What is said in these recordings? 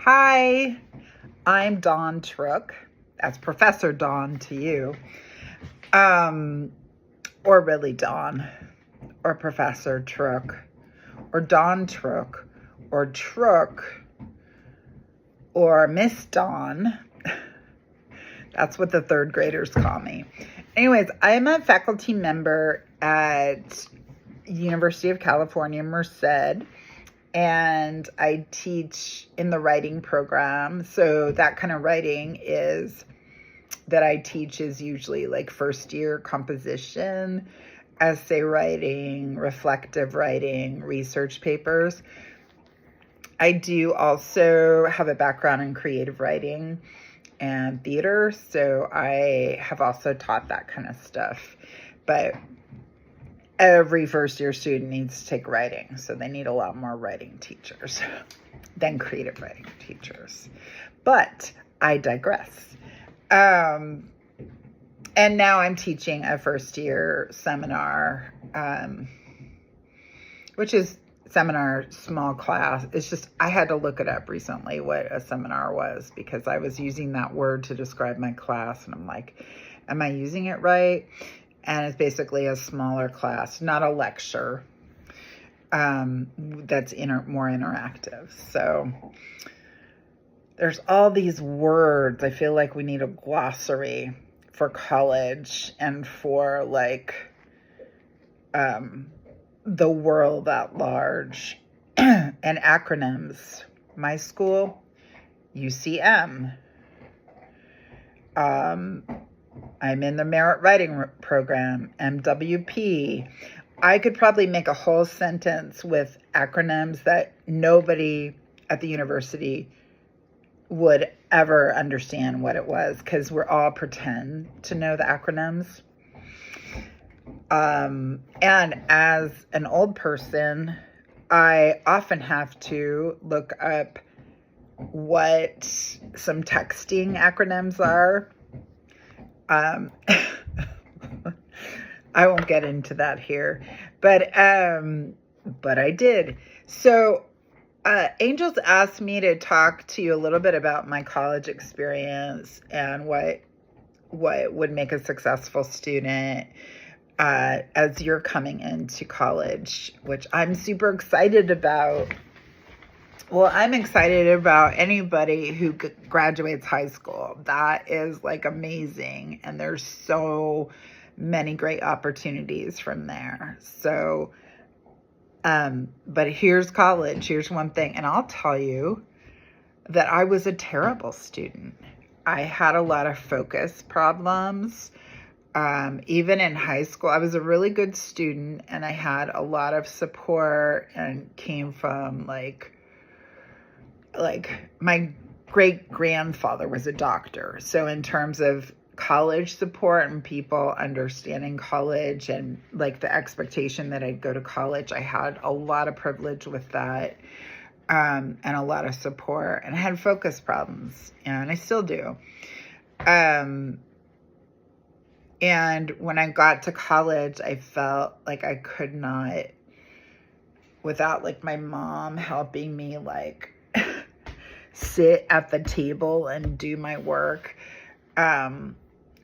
Hi, I'm Dawn Trook. That's Professor Dawn to you. Or really Dawn, or Professor Trook, or Dawn Trook, or Trook, or Miss Dawn. That's what the third graders call me. Anyways, I am a faculty member at University of California, Merced. And I teach in the writing program. So that kind of writing that I teach is usually like first year composition, essay writing, reflective writing, research papers. I do also have a background in creative writing and theater. So I have also taught that kind of stuff. But every first year student needs to take writing, so they need a lot more writing teachers than creative writing teachers. But I digress. And now I'm teaching a first year seminar, which is seminar small class. It's just, I had to look it up recently what a seminar was, because I was using that word to describe my class, and I'm like, am I using it right? And it's basically a smaller class, not a lecture, that's more interactive. So there's all these words. I feel like we need a glossary for college and for like the world at large. And acronyms. My school, UCM. I'm in the merit writing program, MWP. I could probably make a whole sentence with acronyms that nobody at the university would ever understand what it was, because we're all pretend to know the acronyms. And as an old person, I often have to look up what some texting acronyms are. I won't get into that here, but I did. So, Angel's asked me to talk to you a little bit about my college experience and what would make a successful student, as you're coming into college, which I'm super excited about. Well, I'm excited about anybody who graduates high school. That is like amazing. And there's so many great opportunities from there. So, but here's college. Here's one thing. And I'll tell you that I was a terrible student. I had a lot of focus problems. Even in high school, I was a really good student, and I had a lot of support and came from like my great grandfather was a doctor. So in terms of college support and people understanding college and like the expectation that I'd go to college, I had a lot of privilege with that, and a lot of support, and I had focus problems, and I still do. And when I got to college, I felt like I could not, without like my mom helping me like sit at the table and do my work,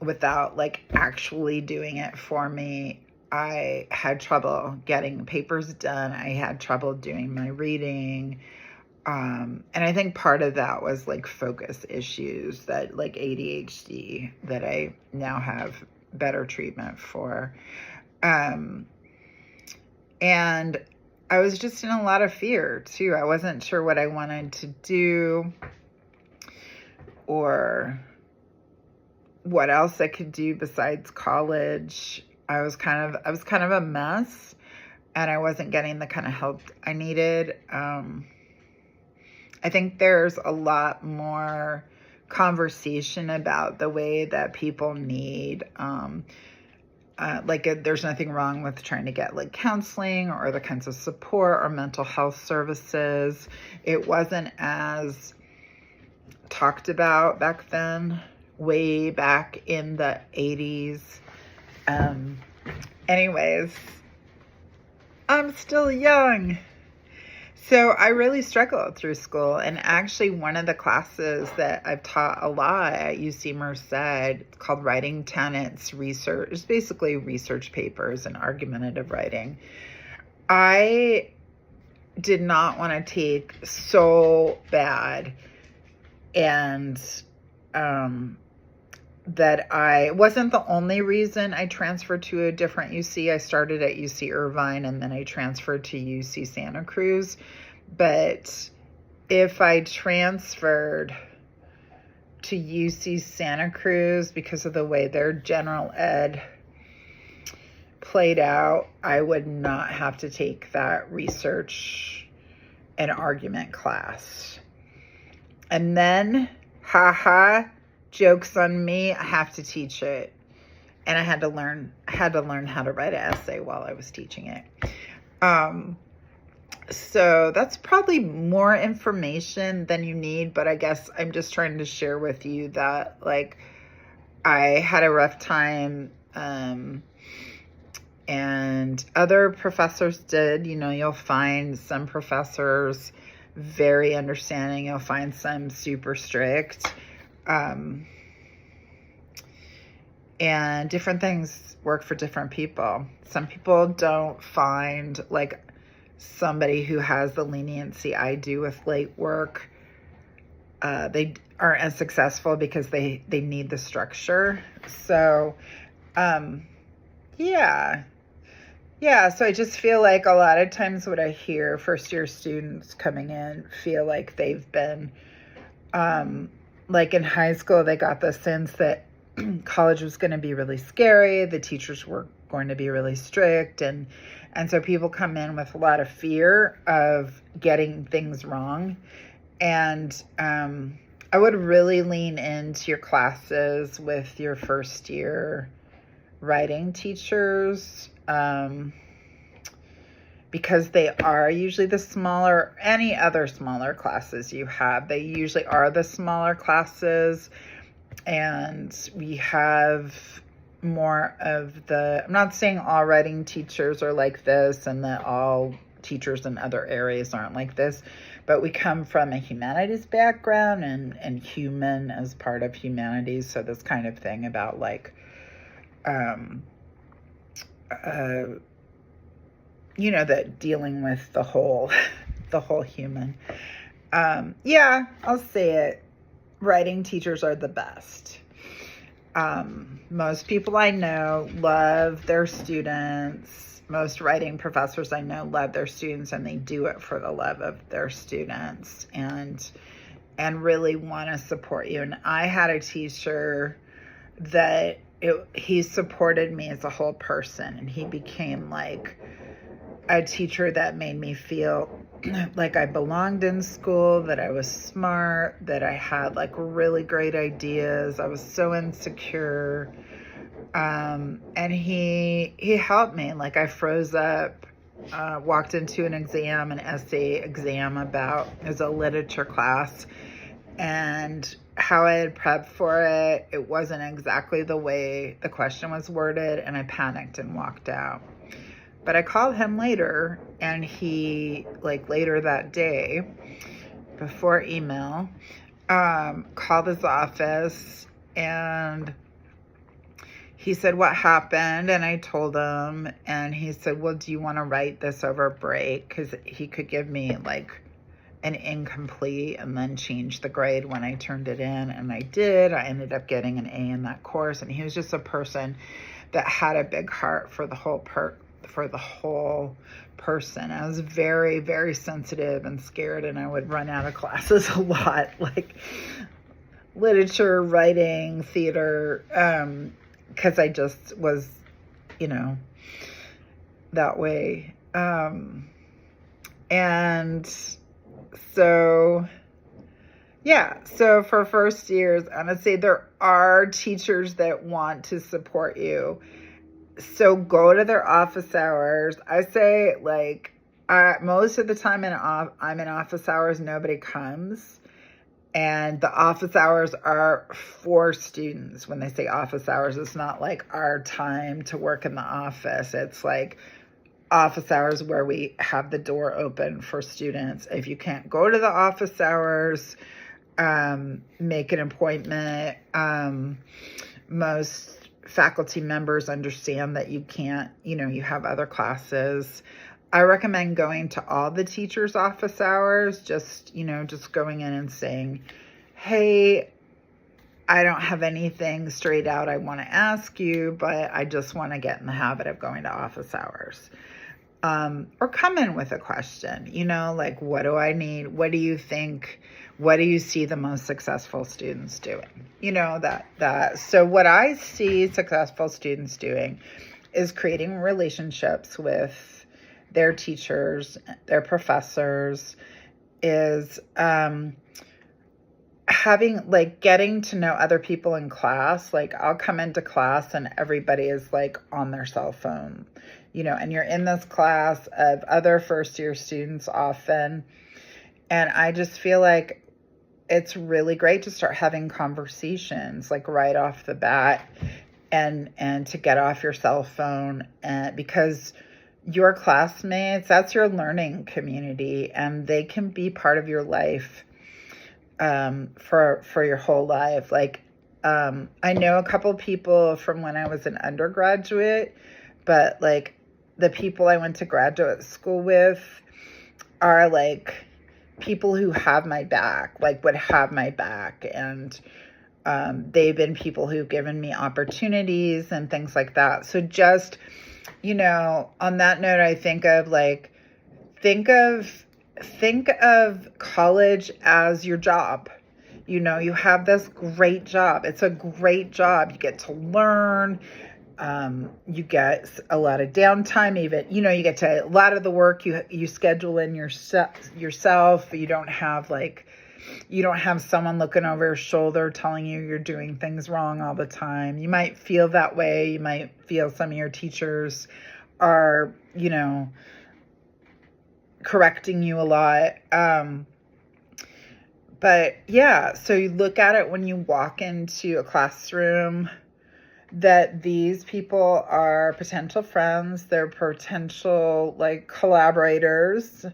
without like actually doing it for me, I had trouble getting papers done. I had trouble doing my reading. And I think part of that was like focus issues, that like ADHD that I now have better treatment for. And I was just in a lot of fear too. I wasn't sure what I wanted to do or what else I could do besides college. I was kind of a mess, and I wasn't getting the kind of help I needed. I think there's a lot more conversation about the way that people need, there's nothing wrong with trying to get like counseling or other kinds of support or mental health services. It wasn't as talked about back then, way back in the 80s. Anyways, I'm still young. So I really struggled through school, and actually one of the classes that I've taught a lot at UC Merced, it's called Writing Tenets Research. It's basically research papers and argumentative writing. I did not want to take so bad, and that I wasn't the only reason I transferred to a different UC. I started at UC Irvine and then I transferred to UC Santa Cruz. But if I transferred to UC Santa Cruz because of the way their general ed played out, I would not have to take that research and argument class. And then, joke's on me, I have to teach it. And I had to learn how to write an essay while I was teaching it. So that's probably more information than you need, but I guess I'm just trying to share with you that, like, I had a rough time, and other professors did. You know, you'll find some professors very understanding. You'll find some super strict. And different things work for different people. Some people don't find, like, somebody who has the leniency I do with late work, they aren't as successful because they need the structure. So, so I just feel like a lot of times what I hear first year students coming in feel like they've been, like in high school, they got the sense that college was going to be really scary. The teachers were going to be really strict. And so people come in with a lot of fear of getting things wrong. And I would really lean into your classes with your first year writing teachers, because they are usually the smaller, any other smaller classes you have, they usually are the smaller classes. And we have more of the, I'm not saying all writing teachers are like this and that all teachers in other areas aren't like this, but we come from a humanities background and human as part of humanities. So this kind of thing about, like, you know, that dealing with the whole human. I'll say it. Writing teachers are the best. Most people I know love their students. Most writing professors I know love their students, and they do it for the love of their students and really want to support you. And I had a teacher that he supported me as a whole person, and he became like a teacher that made me feel like I belonged in school, that I was smart, that I had, like, really great ideas. I was so insecure. And he helped me. Like, I froze up, walked into an essay exam about, it was a literature class, and how I had prepped for it, it wasn't exactly the way the question was worded, and I panicked and walked out. But I called him later, and he, like, later that day, before email, called his office, and he said, what happened? And I told him, and he said, well, do you want to write this over break? Because he could give me, like, an incomplete and then change the grade when I turned it in. And I did. I ended up getting an A in that course. And he was just a person that had a big heart for the whole person. I was very, very sensitive and scared, and I would run out of classes a lot, like literature, writing, theater, because I just was, you know, that way. And so, so for first years, I'm going to say there are teachers that want to support you. So go to their office hours. I say, like, most of the time I'm in office hours, nobody comes. And the office hours are for students. When they say office hours, it's not like our time to work in the office. It's like office hours where we have the door open for students. If you can't go to the office hours, make an appointment. Most faculty members understand that you can't, you have other classes. I recommend going to all the teachers' office hours, just going in and saying, hey, I don't have anything straight out I want to ask you, but I just want to get in the habit of going to office hours. Or come in with a question, like, what do I need? What do you think? What do you see the most successful students doing? So what I see successful students doing is creating relationships with their teachers, their professors, is having, like, getting to know other people in class. Like, I'll come into class and everybody is like on their cell phone, and you're in this class of other first year students often. And I just feel like it's really great to start having conversations like right off the bat, and to get off your cell phone, because your classmates, that's your learning community, and they can be part of your life for your whole life. Like, I know a couple people from when I was an undergraduate, but like the people I went to graduate school with are like people who have my back, like would have my back. And they've been people who've given me opportunities and things like that. So just, on that note, I think of college as your job. You have this great job. It's a great job. You get to learn. You get a lot of downtime. Even, you get to, a lot of the work you schedule in yourself. You don't have someone looking over your shoulder telling you you're doing things wrong all the time. You might feel that way. You might feel some of your teachers are, correcting you a lot. But yeah, so you look at it when you walk into a classroom that these people are potential friends, they're potential like collaborators,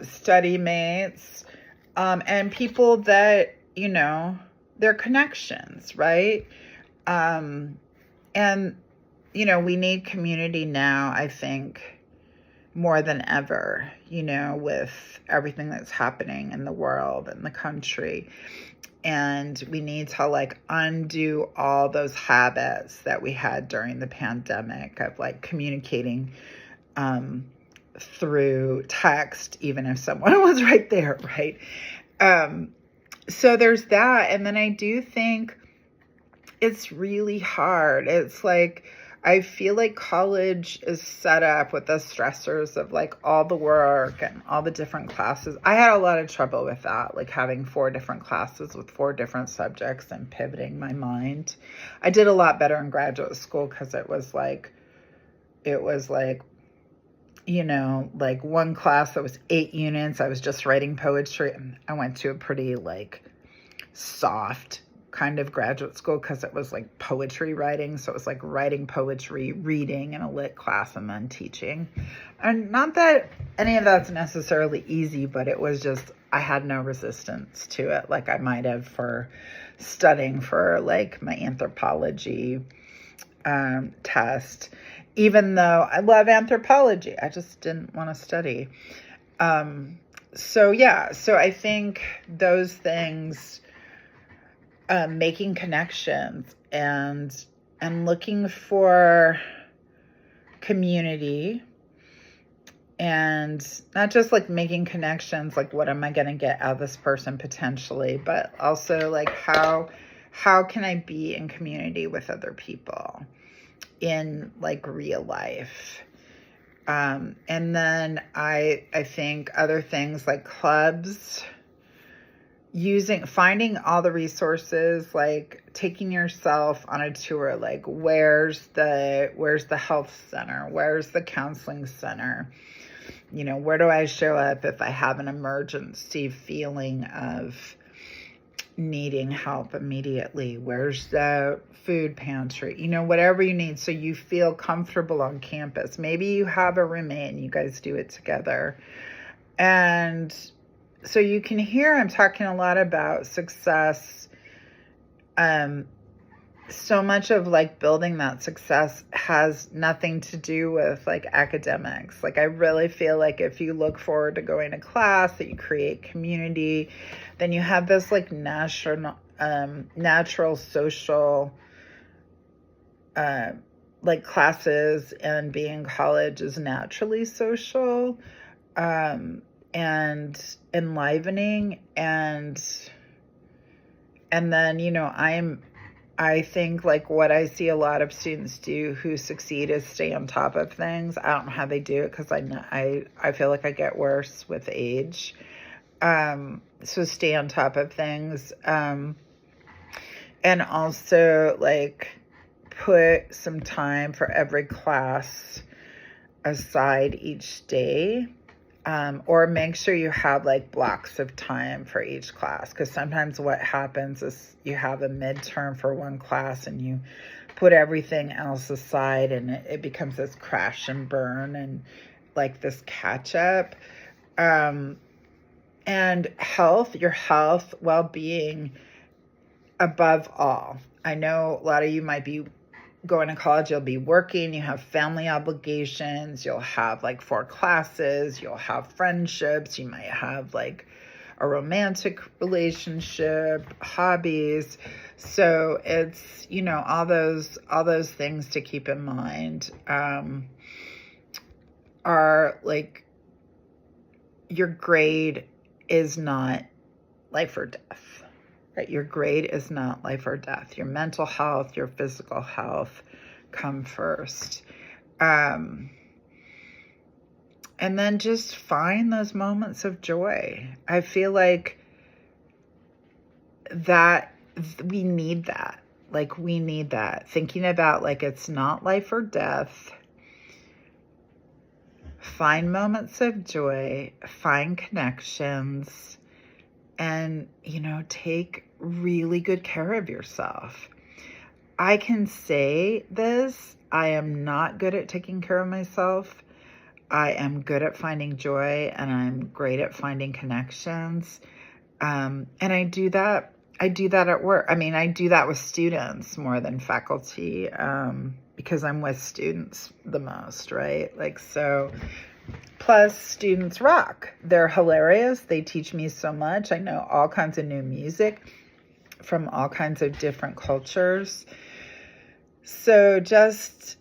study mates, and people that, they're connections, right? And, we need community now, I think, more than ever, with everything that's happening in the world and the country. And we need to like undo all those habits that we had during the pandemic of like communicating through text, even if someone was right there, right? So there's that. And then I do think it's really hard. It's like, I feel like college is set up with the stressors of like all the work and all the different classes. I had a lot of trouble with that, like having 4 different classes with 4 different subjects and pivoting my mind. I did a lot better in graduate school because it was like, like one class that was 8 units. I was just writing poetry, and I went to a pretty like soft kind of graduate school because it was like poetry writing. So it was like writing poetry, reading in a lit class, and then teaching. And not that any of that's necessarily easy, but it was just, I had no resistance to it like I might have for studying for like my anthropology test. Even though I love anthropology, I just didn't want to study. So I think those things, making connections and looking for community, and not just like making connections, like what am I going to get out of this person potentially, but also like how can I be in community with other people in like real life. And then I think other things like clubs, finding all the resources, like taking yourself on a tour, like where's the health center, where's the counseling center, where do I show up if I have an emergency feeling of needing help immediately? Where's the food pantry? Whatever you need so you feel comfortable on campus. Maybe you have a roommate and you guys do it together. And so you can hear I'm talking a lot about success. So much of like building that success has nothing to do with like academics. Like I really feel like if you look forward to going to class, that you create community, then you have this like natural social like classes, and being in college is naturally social and enlivening, and then I think like what I see a lot of students do who succeed is stay on top of things. I don't know how they do it because I feel like I get worse with age. So stay on top of things. And also like put some time for every class aside each day. Or make sure you have like blocks of time for each class, because sometimes what happens is you have a midterm for one class and you put everything else aside, and it becomes this crash and burn and like this catch up. And your health, well-being above all. I know a lot of you might be going to college, you'll be working, you have family obligations, you'll have like 4 classes, you'll have friendships, you might have like a romantic relationship, hobbies. So it's, all those things to keep in mind are like your grade is not life or death. Right? Your grade is not life or death. Your mental health, your physical health come first. And then just find those moments of joy. I feel like that we need that. Like we need that. Thinking about like it's not life or death. Find moments of joy, find connections, and, take really good care of yourself. I can say this, I am not good at taking care of myself. I am good at finding joy, and I'm great at finding connections. And I do that at work. I mean, I do that with students more than faculty, because I'm with students the most, right? Like, so, plus students rock. They're hilarious. They teach me so much. I know all kinds of new music from all kinds of different cultures. So just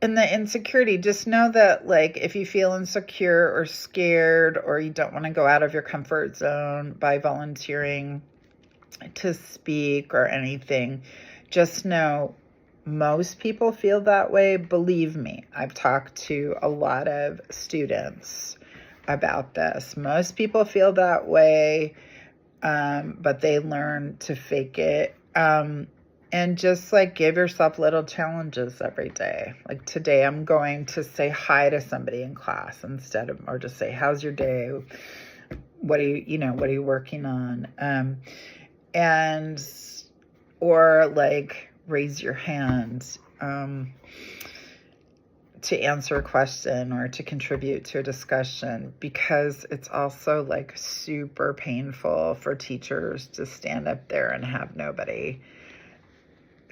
in the insecurity, just know that like if you feel insecure or scared, or you don't want to go out of your comfort zone by volunteering to speak or anything, just know most people feel that way. Believe me, I've talked to a lot of students about this. Most people feel that way, but they learn to fake it. And just like give yourself little challenges every day. Like today I'm going to say hi to somebody in class or just say, how's your day? What are you working on? Or like raise your hand to answer a question or to contribute to a discussion, because it's also like super painful for teachers to stand up there and have nobody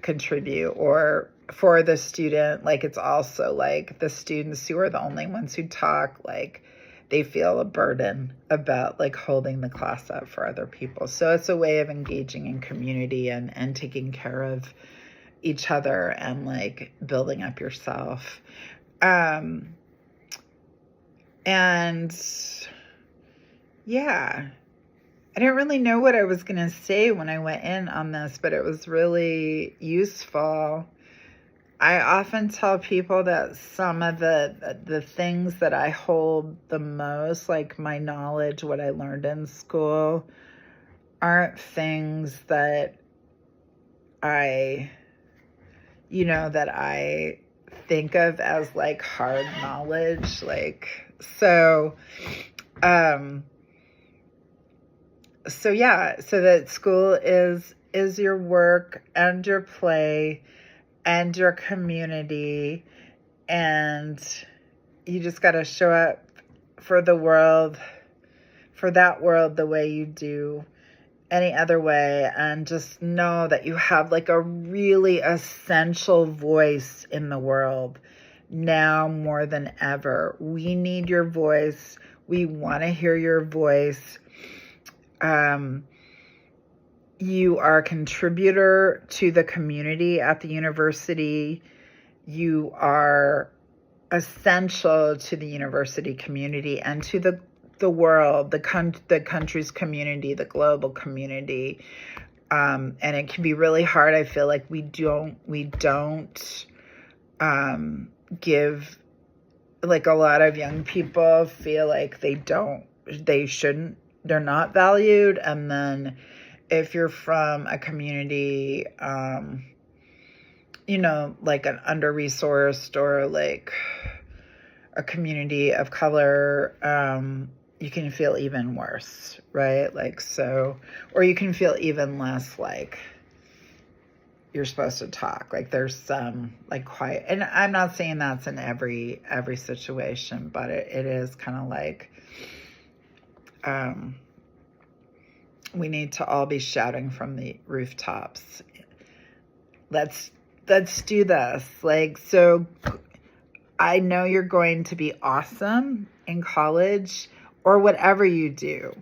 contribute, or for the student, like it's also like the students who are the only ones who talk, like they feel a burden about like holding the class up for other people. So it's a way of engaging in community and taking care of each other and like building up yourself. And yeah, I didn't really know what I was going to say when I went in on this, but it was really useful. I often tell people that some of the things that I hold the most, like my knowledge, what I learned in school, aren't things that I think of as like hard knowledge. Like, so, so yeah, so that school is your work and your play and your community, and you just got to show up for the world, for that world, the way you do any other way, and just know that you have like a really essential voice in the world now more than ever. We need your voice. We want to hear your voice. You are a contributor to the community at the university. You are essential to the university community and to the world, the country's community, the global community. And it can be really hard. I feel like we don't give, like, a lot of young people feel like they shouldn't, they're not valued. And then if you're from a community, like an under-resourced or like a community of color, you can feel even worse, right? Like, so, or you can feel even less like you're supposed to talk. Like there's some like quiet, and I'm not saying that's in every situation, but it is kind of like, we need to all be shouting from the rooftops. Let's do this. Like, so I know you're going to be awesome in college or whatever you do.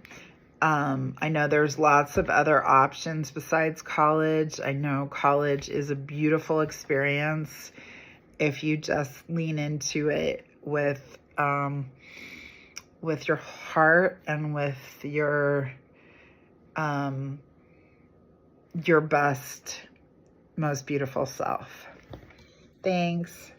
I know there's lots of other options besides college. I know college is a beautiful experience if you just lean into it with your heart and with your best, most beautiful self. Thanks.